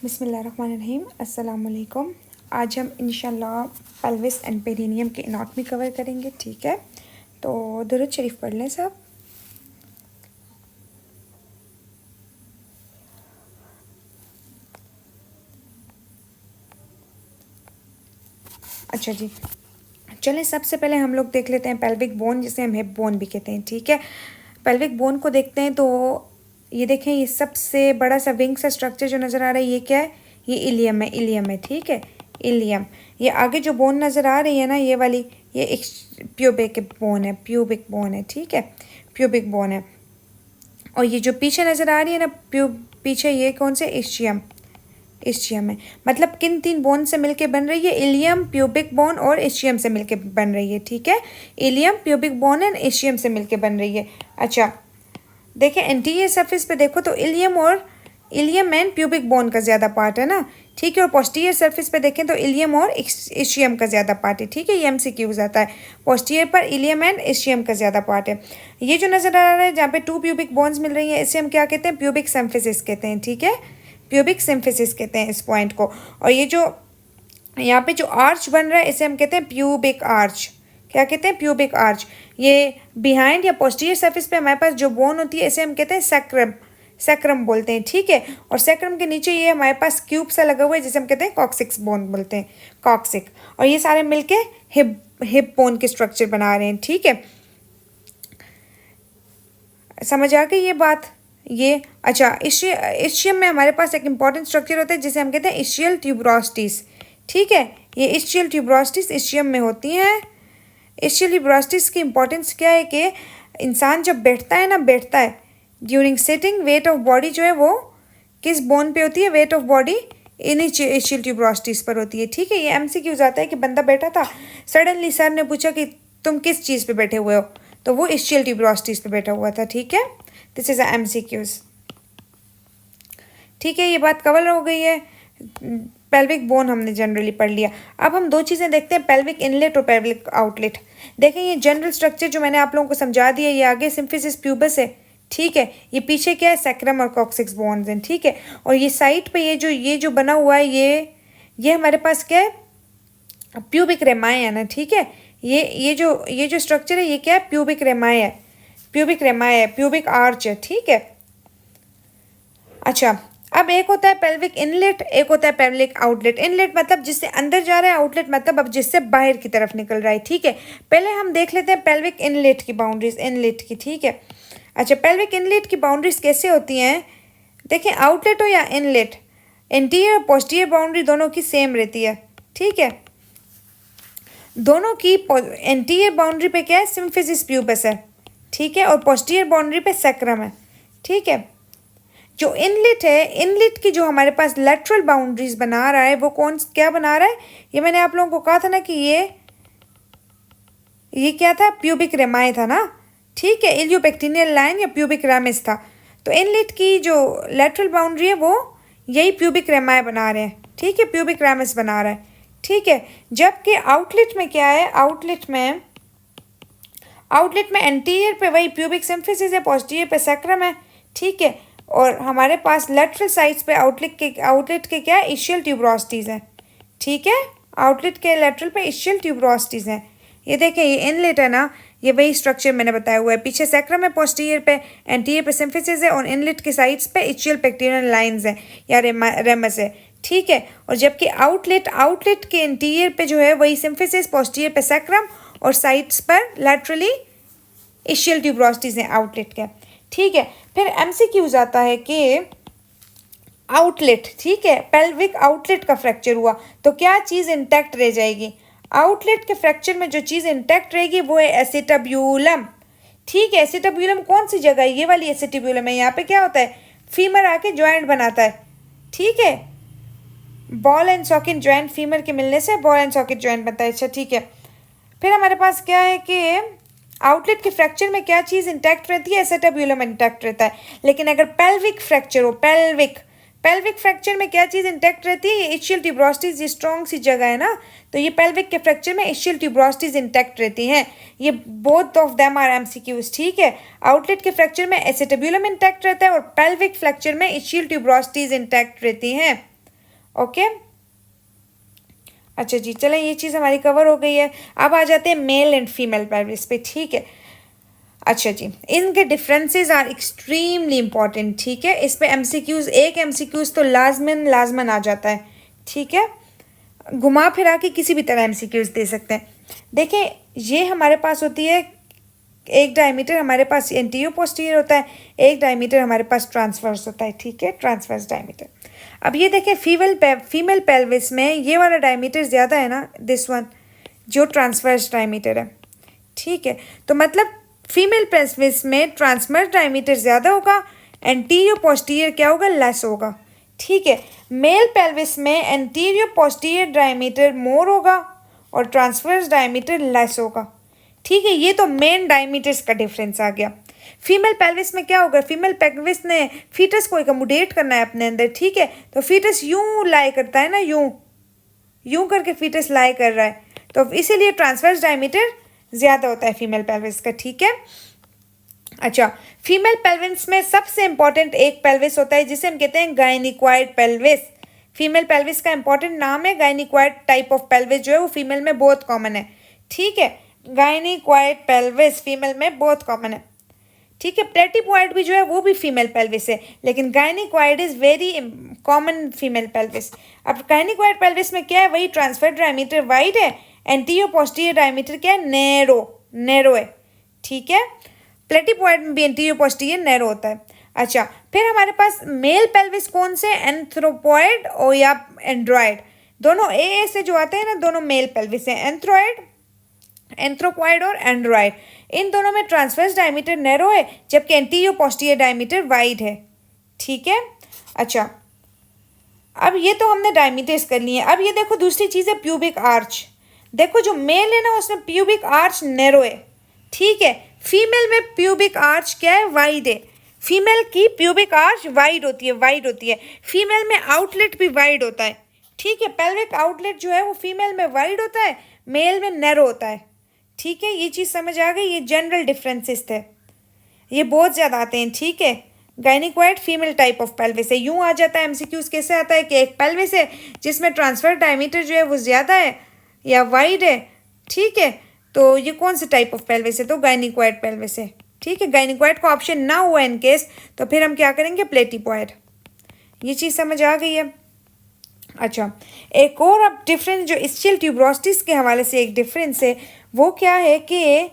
बिस्मिल्लाहिर्रहमानिर्रहीम अस्सलाम वालेकुम। आज हम इंशाल्लाह पेल्विस एंड पेरिनियम की एनाटॉमी कवर करेंगे। ठीक है, तो दुरूद शरीफ पढ़ लें सब। अच्छा जी, चलें सबसे पहले हम लोग देख लेते हैं पेल्विक बोन, जिसे हम हिप बोन भी कहते हैं। ठीक है, पेल्विक बोन को देखते हैं तो ये देखें, ये सबसे बड़ा सा विंग सा स्ट्रक्चर जो नज़र आ रहा है ये क्या है? ये इलियम है, इलियम है। ठीक है, इलियम। ये आगे जो बोन नज़र आ रही है ना, ये वाली, ये एक प्यूबिक बोन है, प्यूबिक बोन है। ठीक है, प्यूबिक बोन है। और ये जो पीछे नज़र आ रही है ना पीछे, ये कौन से? इस्चियम, इस्चियम है। मतलब किन तीन बोन से मिलके बन रही है? इलियम, प्यूबिक बोन और इस्चियम से मिलके बन रही है। ठीक है, ilium, pubic bone and ischium से मिलके बन रही है। अच्छा देखें, एंटीरियर सरफेस पे देखो तो इलियम एंड प्यूबिक बोन का ज़्यादा पार्ट है ना। ठीक है, और पोस्टीरियर सरफेस पे देखें तो इलियम और इस्चियम का ज़्यादा पार्ट है। ठीक है, ये एमसीक्यूज आता है। पोस्टीरियर पर इलियम एंड इस्चियम का ज़्यादा पार्ट है। ये जो नज़र आ रहा है जहाँ पे 2 प्यूबिक बोन्स मिल रही हैं, इसे हम क्या कहते हैं? प्यूबिक सिम्फिसिस कहते हैं। ठीक है, प्यूबिक सिम्फिसिस कहते हैं इस पॉइंट को। और ये जो यहाँ पे जो आर्च बन रहा है, इसे हम कहते हैं प्यूबिक आर्च। क्या कहते हैं? Pubic arch. ये बिहाइंड या पोस्टीरियर सरफेस पे हमारे पास जो बोन होती है, इसे हम कहते हैं सैक्रम, सैक्रम बोलते हैं। ठीक है, और सैक्रम के नीचे ये हमारे पास क्यूब सा लगा हुआ है, जिसे हम कहते हैं कॉक्सिक्स बोन बोलते हैं, कॉक्सिक। और ये सारे मिलके हिप बोन के स्ट्रक्चर बना रहे हैं। ठीक है, समझ आ गई ये बात? ये अच्छा, इस्चियम में हमारे पास एक इंपॉर्टेंट स्ट्रक्चर होता है जिसे हम कहते हैं इस्चियल ट्यूबरोस्टिस। ठीक है, ये इस्चियल ट्यूबरोस्टिस इस्चियम में होती हैं। इस्चियल ट्यूबरोस्टिस की इंपॉर्टेंस क्या है कि इंसान जब बैठता है ना, बैठता है during sitting, weight of body जो है वो किस बोन पे होती है? वेट ऑफ बॉडी इन्हीं इस्चियल ट्यूबरोस्टिस पर होती है। ठीक है, ये एमसीक्यूज आता है कि बंदा बैठा था, सडनली सर ने पूछा कि तुम किस चीज़ पे बैठे हुए हो, तो वो इस्चियल ट्यूबरोस्टिस पे बैठा हुआ था। ठीक है, दिस इज एमसीक्यूज। ठीक है, ये बात कवर हो गई है। पेल्विक बोन हमने जनरली पढ़ लिया। अब हम दो चीज़ें देखते हैं, पेल्विक इनलेट और पेल्विक आउटलेट। देखें, ये जनरल स्ट्रक्चर जो मैंने आप लोगों को समझा दिया, ये आगे सिम्फिसिस प्यूबस है। ठीक है, ये पीछे क्या है? सैक्रम और कॉक्सिक्स बोन्स हैं। ठीक है, और ये साइड पे ये जो बना हुआ है, ये हमारे पास क्या है? प्यूबिक रेमाए है ना। ठीक है, ये जो स्ट्रक्चर है, ये क्या है? प्यूबिक रेमाए है, प्यूबिक रेमाए है, प्यूबिक आर्च है। ठीक है, अच्छा अब एक होता है पेल्विक इनलेट, एक होता है पेल्विक आउटलेट। इनलेट मतलब जिससे अंदर जा रहा है, आउटलेट मतलब अब जिससे बाहर की तरफ निकल रहा है। ठीक है, पहले हम देख लेते हैं पेल्विक इनलेट की बाउंड्रीज, इनलेट की। ठीक है, अच्छा पेल्विक इनलेट की बाउंड्रीज कैसे होती हैं? देखें, आउटलेट हो या इनलेट, इंटीरियर और पोस्टीरियर बाउंड्री दोनों की सेम रहती है। ठीक है, दोनों की इंटीरियर बाउंड्री पे क्या है? सिम्फिसिस प्यूबस है। ठीक है, और पोस्टीरियर बाउंड्री पे सैक्रम है। ठीक है, जो इनलेट है, इनलेट की जो हमारे पास लेटरल बाउंड्रीज बना रहा है, वो क्या बना रहा है? ये मैंने आप लोगों को कहा था ना कि ये क्या था? प्यूबिक रेमाए था ना। ठीक है, इलियोपेक्टिनियल लाइन या प्यूबिक रेमिस था। तो इनलेट की जो लेटरल बाउंड्री है, वो यही प्यूबिक रेमाए बना रहे हैं। ठीक है, प्यूबिक रेमिस बना रहा है। ठीक है, जबकि आउटलेट में क्या है? आउटलेट में एंटीरियर पे वही प्यूबिक सिम्फिसिस है, पोस्टीरियर पे सैक्रम है। ठीक है, और हमारे पास लेटरल साइड्स पे आउटलेट के क्या है? इस्चियल ट्यूबरोस्टिस हैं। ठीक है, आउटलेट के लेटरल पे इस्चियल ट्यूबरोस्टिस हैं। ये देखें, ये इनलेट है ना, ये वही स्ट्रक्चर मैंने बताया हुआ है। पीछे सैक्रम है, पोस्टीरियर पे, एंटीरियर पे सिम्फिसिस है, और इनलेट के साइड्स पे इस्चियल पेक्टिनल लाइंस हैं या रेमस है। ठीक है, और जबकि आउटलेट के इंटीरियर पे जो है वही सिम्फिसिस, पोस्टीरियर पे सैक्रम, और साइड्स पर लैटरली इस्चियल ट्यूबरोस्टिस हैं आउटलेट के। ठीक है, फिर एमसीक्यूज आता है कि आउटलेट, ठीक है, पेल्विक आउटलेट का फ्रैक्चर हुआ तो क्या चीज़ इंटैक्ट रह जाएगी? आउटलेट के फ्रैक्चर में जो चीज़ इंटैक्ट रहेगी वो है एसिटाब्यूलम। ठीक है, एसिटाब्यूलम कौन सी जगह है? ये वाली एसिटाब्यूलम है। यहाँ पे क्या होता है? फीमर आके ज्वाइंट बनाता है। ठीक है, ball and socket joint, femur के मिलने से बॉल एंड सॉकेट ज्वाइंट बनता है। अच्छा ठीक है, फिर हमारे पास क्या है कि आउटलेट के फ्रैक्चर में क्या चीज़ इंटैक्ट रहती है? एसिटाब्यूलम इंटैक्ट रहता है। लेकिन अगर पेल्विक फ्रैक्चर हो, पेल्विक फ्रैक्चर में क्या चीज़ इंटैक्ट रहती है? ये इस्चियल ट्यूबरोस्टिस, ये स्ट्रॉन्ग सी जगह है ना, तो ये पेल्विक के फ्रैक्चर में इस्चियल ट्यूबरोस्टिस इंटैक्ट रहती हैं। ये both of them are MCQs. ठीक है, आउटलेट के फ्रैक्चर में एसिटाब्यूलम इंटैक्ट रहता है और पेल्विक फ्रैक्चर में इस्चियल ट्यूबरोस्टिस इंटैक्ट रहती हैं। ओके, अच्छा जी, चलें ये चीज़ हमारी कवर हो गई है। अब आ जाते हैं मेल एंड फीमेल पेल्विस पे, ठीक है। अच्छा जी, इनके डिफरेंसेस आर एक्सट्रीमली इंपॉर्टेंट, ठीक है। इस पे एमसीक्यूज, एक एमसीक्यूज तो लाजमन लाजमन आ जाता है, ठीक है। घुमा फिरा के किसी भी तरह एमसीक्यूज दे सकते हैं। देखें, ये हमारे पास होती है एक डायमीटर, हमारे पास एंटीरियर पोस्टीरियर होता है, एक डायमीटर हमारे पास ट्रांसवर्स होता है, ठीक है, ट्रांसवर्स डायमीटर। अब ये देखें, फीमेल पेल्विस में ये वाला डायमीटर ज़्यादा है ना, दिस वन, जो ट्रांसवर्स डायमीटर है, ठीक है। तो मतलब फीमेल पेल्विस में ट्रांसवर्स डायमीटर ज़्यादा होगा, एंटीरियर पोस्टीरियर क्या होगा, लेस होगा, ठीक है। मेल पेल्विस में एंटीरियर पोस्टीरियर डायमीटर मोर होगा और ट्रांसवर्स डायमीटर लेस होगा, ठीक है। ये तो मेन डायमीटर्स का डिफरेंस आ गया। फीमेल पेल्विस में क्या होगा, फीमेल पेल्विस ने फीटस को एकमोडेट करना है अपने अंदर, ठीक है। तो फीटस यूं लाई करता है ना, यूं यूं करके फीटस लाई कर रहा है, तो इसीलिए ट्रांसवर्स डायमीटर ज़्यादा होता है फीमेल पेल्विस का, ठीक है। अच्छा, फीमेल पेल्विस में सबसे इंपॉर्टेंट एक पेल्विस होता है जिसे हम कहते हैं गायनिक्वाइड पेल्विस। फीमेल पेल्विस का इंपॉर्टेंट नाम है गायनिक्वाइड टाइप ऑफ पेल्विस, जो है वो फीमेल में बहुत कॉमन है, ठीक है। गायनिक्वाइड पेल्विस फीमेल में बहुत कॉमन है, ठीक है। प्लेटिपॉइड भी जो है वो भी फीमेल पेल्विस है, लेकिन gynaecoid is very common female pelvis. अब गायनिक्वाइड पेल्विस में क्या है, वही ट्रांसफर डायमीटर वाइड है, एंटीरियर पोस्टीरियर डायमीटर क्या है, नैरो है, ठीक है। प्लेटिपॉइड में भी एंटीरियर पोस्टीरियर नैरो होता है। अच्छा, फिर हमारे पास मेल पेल्विस कौन से, एंथ्रोपॉइड और या एंड्रॉयड, दोनों ए से जो आते हैं ना, दोनों मेल पेल्विस हैं, एंथ्रोपॉइड और एंड्रॉयड। इन दोनों में ट्रांसवर्स डायमीटर नैरो है, जबकि एंटीरियर पोस्टीरियर डायमीटर वाइड है, ठीक है। अच्छा, अब ये तो हमने डायमीटर्स कर लिए। अब ये देखो दूसरी चीज़ है प्यूबिक आर्च। देखो जो मेल है ना, उसमें प्यूबिक आर्च नैरो है, ठीक है। फीमेल में प्यूबिक आर्च क्या है, वाइड है। फीमेल की प्यूबिक आर्च वाइड होती है। फीमेल में आउटलेट भी वाइड होता है, ठीक है। पेल्विक आउटलेट जो है वो फीमेल में वाइड होता है, मेल में नैरो होता है, ठीक है। ये चीज़ समझ आ गई, ये जनरल डिफरेंसेस थे, ये बहुत ज़्यादा आते हैं, ठीक है। गायनिक्वाइड फीमेल टाइप ऑफ पेल्विस है। यूँ आ जाता है एमसीक्यूज, कैसे आता है कि एक पेल्विस है जिसमें ट्रांसफर डायमीटर जो है वो ज़्यादा है या वाइड है, ठीक है। तो ये कौन सा टाइप ऑफ पेल्विस है, तो गायनिक्वाइड पेल्विस है, ठीक है। गायनिक्वाइड का ऑप्शन ना हुआ इन केस, तो फिर हम क्या करेंगे, प्लेटिपॉइड। ये चीज़ समझ आ गई है। अच्छा, एक और अब डिफरेंस जो इस्चियल ट्यूबरोस्टिस के हवाले से एक डिफरेंस है, वो क्या है कि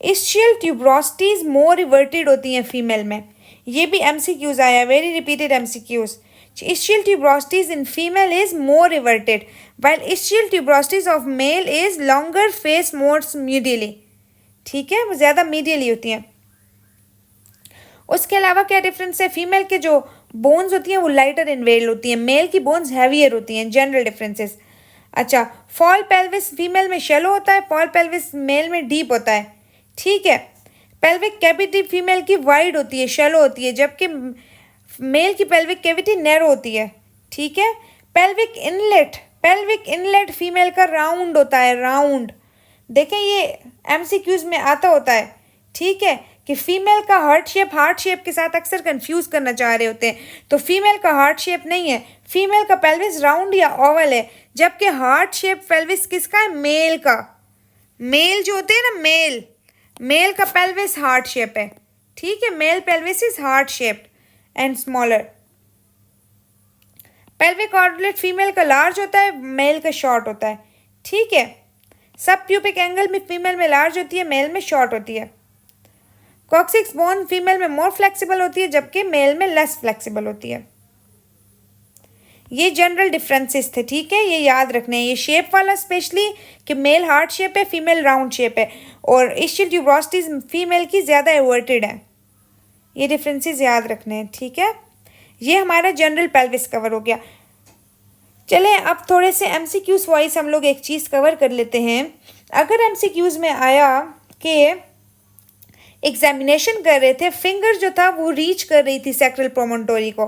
इस्चियल ट्यूबरोस्टिस मोर रिवर्टेड होती हैं फीमेल में। ये भी एमसीक्यूज आया, very repeated MCQs. Ischial tuberosities in female is more reverted, while ischial tuberosity of male is longer face more medially, ठीक है, वो ज़्यादा मीडियली होती हैं। उसके अलावा क्या डिफरेंस है, फीमेल के जो बोन्स होती हैं वो लाइटर इन वेट होती हैं, मेल की बोन्स हैवियर होती हैं, जनरल डिफरेंसेस। अच्छा, फॉल पेल्विस फीमेल में शेलो होता है, फॉल पेल्विस मेल में डीप होता है, ठीक है। पेल्विक कैविटी फीमेल की वाइड होती है, शेलो होती है, जबकि मेल की पेल्विक कैविटी नैरो होती है, ठीक है। पेल्विक इनलेट फीमेल का राउंड होता है, राउंड। देखें ये एमसीक्यूज में आता होता है, ठीक है, कि फीमेल का हार्ट शेप के साथ अक्सर कंफ्यूज करना चाह रहे होते हैं। तो फीमेल का हार्ट शेप नहीं है, फीमेल का पेल्विस राउंड या ओवल है, जबकि हार्ट शेप पेल्विस किसका है, मेल का। मेल जो होते हैं ना, मेल का पेल्विस हार्ट शेप है, ठीक है। Male pelvis is heart shaped and smaller. Pelvic outlet female का लार्ज होता है, मेल का शॉर्ट होता है, ठीक है। सब प्यूबिक एंगल में फीमेल में लार्ज होती है, मेल में शॉर्ट होती है। कॉक्सिक्स बोन फीमेल में मोर फ्लेक्सिबल होती है, जबकि मेल में लेस फ्लेक्सिबल होती है। ये जनरल डिफरेंसेस थे, ठीक है, ये याद रखने हैं। ये शेप वाला स्पेशली कि मेल हार्ट शेप है, फीमेल राउंड शेप है, और इस्चियल ट्यूबरोस्टिस फीमेल की ज़्यादा एवर्टेड है। ये डिफरेंसेस याद रखने हैं, ठीक है। ये हमारा जनरल पेल्विस कवर हो गया। चलें अब थोड़े से एमसीक्यूज वाइज हम लोग एक चीज़ कवर कर लेते हैं। अगर एमसीक्यूज में आया कि एग्जामिनेशन कर रहे थे, फिंगर जो था वो रीच कर रही थी सैक्रल प्रोमोन्टोरी को,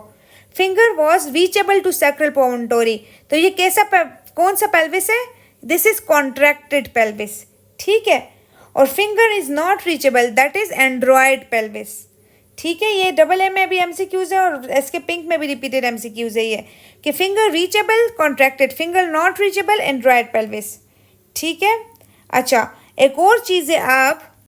finger was reachable to sacral promontory, तो ये कौन सा पेल्विस है, दिस इज कॉन्ट्रैक्टेड पेल्विस, ठीक है। और finger is not reachable, that is Android pelvis, ठीक है, ये डबल ए में भी एमसीक्यूज है और एसके पिंक में भी रिपीटेड एमसीक्यूज है ये, कि finger reachable contracted, finger not reachable Android pelvis. ठीक है, अच्छा एक और चीज़ है, आप